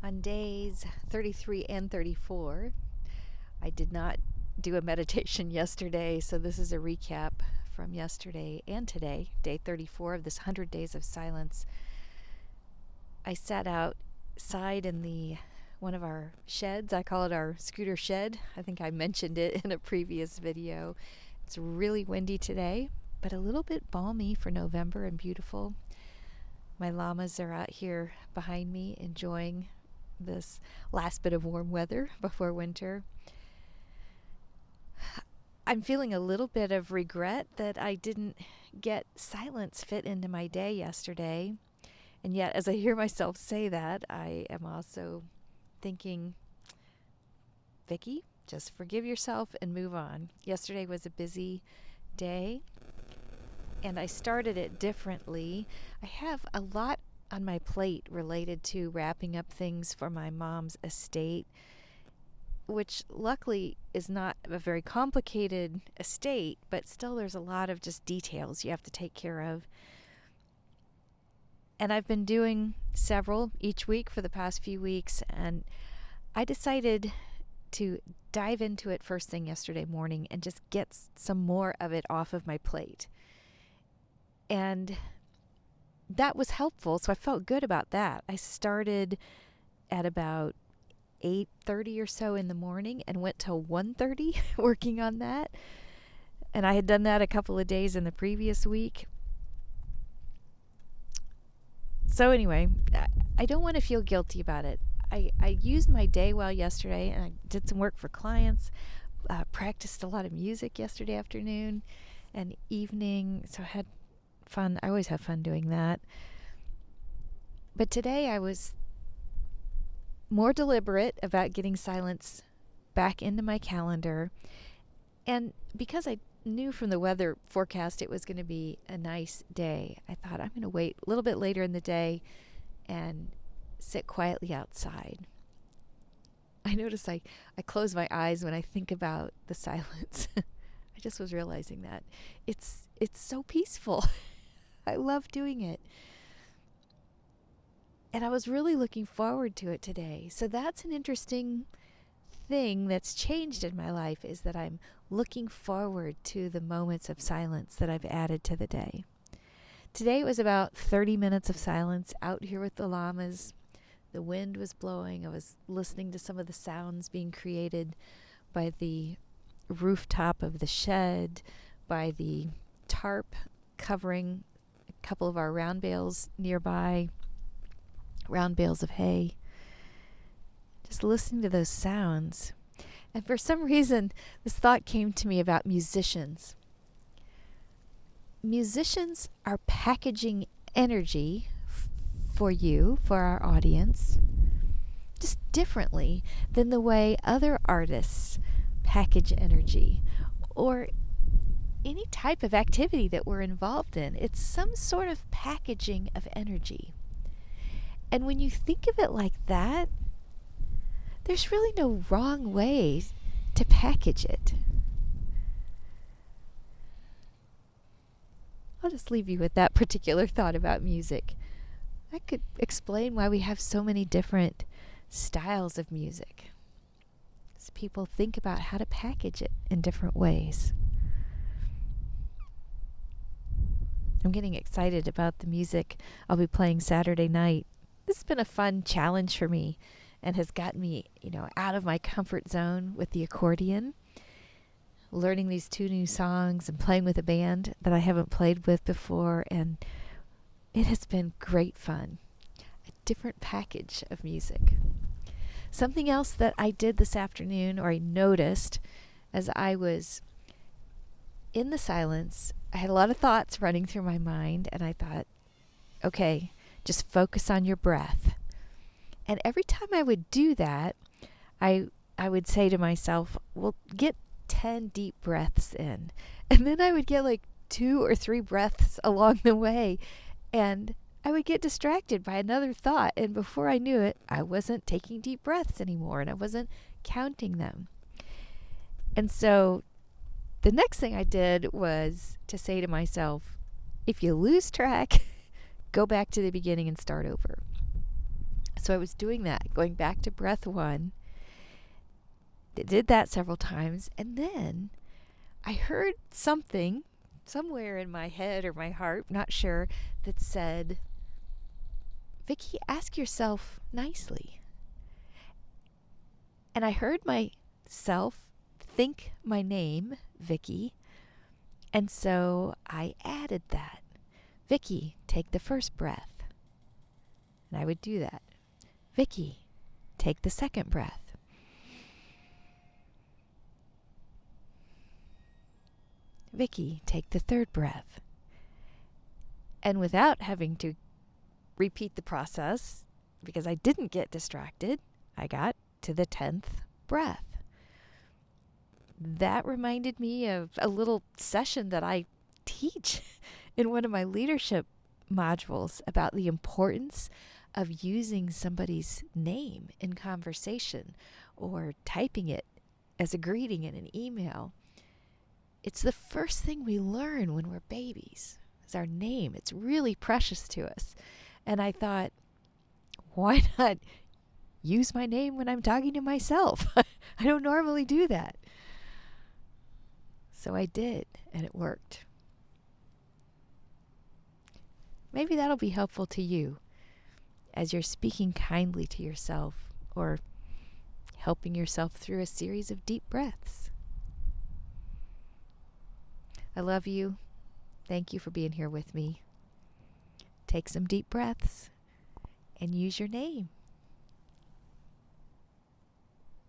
On days 33 and 34, I did not do a meditation yesterday, so this is a recap from yesterday and today, day 34 of this 100 days of silence. I sat outside in one of our sheds. I call it our scooter shed. I think I mentioned it in a previous video. It's really windy today, but a little bit balmy for November and beautiful. My llamas are out here behind me enjoying this last bit of warm weather before winter. I'm feeling a little bit of regret that I didn't get silence fit into my day yesterday. And yet, as I hear myself say that, I am also thinking, Vicki, just forgive yourself and move on. Yesterday was a busy day, and I started it differently. I have a lot on my plate related to wrapping up things for my mom's estate, which luckily is not a very complicated estate, but still there's a lot of just details you have to take care of. And I've been doing several each week for the past few weeks, and I decided to dive into it first thing yesterday morning and just get some more of it off of my plate. And that was helpful, so I felt good about that. I started at about 8:30 or so in the morning and went till 1:30 working on that. And I had done that a couple of days in the previous week. So anyway, I don't want to feel guilty about it. I used my day well yesterday, and I did some work for clients, practiced a lot of music yesterday afternoon and evening, so I had fun. I always have fun doing that. But today I was more deliberate about getting silence back into my calendar. And because I knew from the weather forecast it was going to be a nice day, I thought I'm going to wait a little bit later in the day and sit quietly outside. I notice I close my eyes when I think about the silence. I just was realizing that. It's so peaceful. I love doing it. And I was really looking forward to it today. So that's an interesting thing that's changed in my life, is that I'm looking forward to the moments of silence that I've added to the day. Today it was about 30 minutes of silence out here with the llamas. The wind was blowing. I was listening to some of the sounds being created by the rooftop of the shed, by the tarp covering a couple of our round bales nearby, round bales of hay. Just listening to those sounds. And for some reason, this thought came to me about musicians. Musicians are packaging energy for you, for our audience, just differently than the way other artists package energy, or any type of activity that we're involved in. It's some sort of packaging of energy. And when you think of it like that, there's really no wrong way to package it. I'll just leave you with that particular thought about music. I could explain why we have so many different styles of music, as people think about how to package it in different ways. I'm getting excited about the music I'll be playing Saturday night. This has been a fun challenge for me and has gotten me, out of my comfort zone with the accordion, learning these 2 new songs and playing with a band that I haven't played with before, and it has been great fun. A different package of music. Something else that I did this afternoon, or I noticed as I was in the silence, I had a lot of thoughts running through my mind, and I thought, okay, just focus on your breath. And every time I would do that, I would say to myself, well, get 10 deep breaths in. And then I would get like 2 or 3 breaths along the way, and I would get distracted by another thought. And before I knew it, I wasn't taking deep breaths anymore, and I wasn't counting them. And so the next thing I did was to say to myself, if you lose track, go back to the beginning and start over. So I was doing that, going back to breath 1. Did that several times, and then I heard something somewhere in my head or my heart, not sure, that said, Vicky, ask yourself nicely. And I heard myself think my name, Vicky, and so I added that. Vicky, take the first breath. And I would do that. Vicky, take the second breath. Vicky, take the third breath. And without having to repeat the process, because I didn't get distracted, I got to the 10th breath. That reminded me of a little session that I teach in one of my leadership modules about the importance of using somebody's name in conversation or typing it as a greeting in an email. It's the first thing we learn when we're babies, is our name. It's really precious to us. And I thought, why not use my name when I'm talking to myself? I don't normally do that. So I did, and it worked. Maybe that'll be helpful to you as you're speaking kindly to yourself or helping yourself through a series of deep breaths. I love you. Thank you for being here with me. Take some deep breaths and use your name.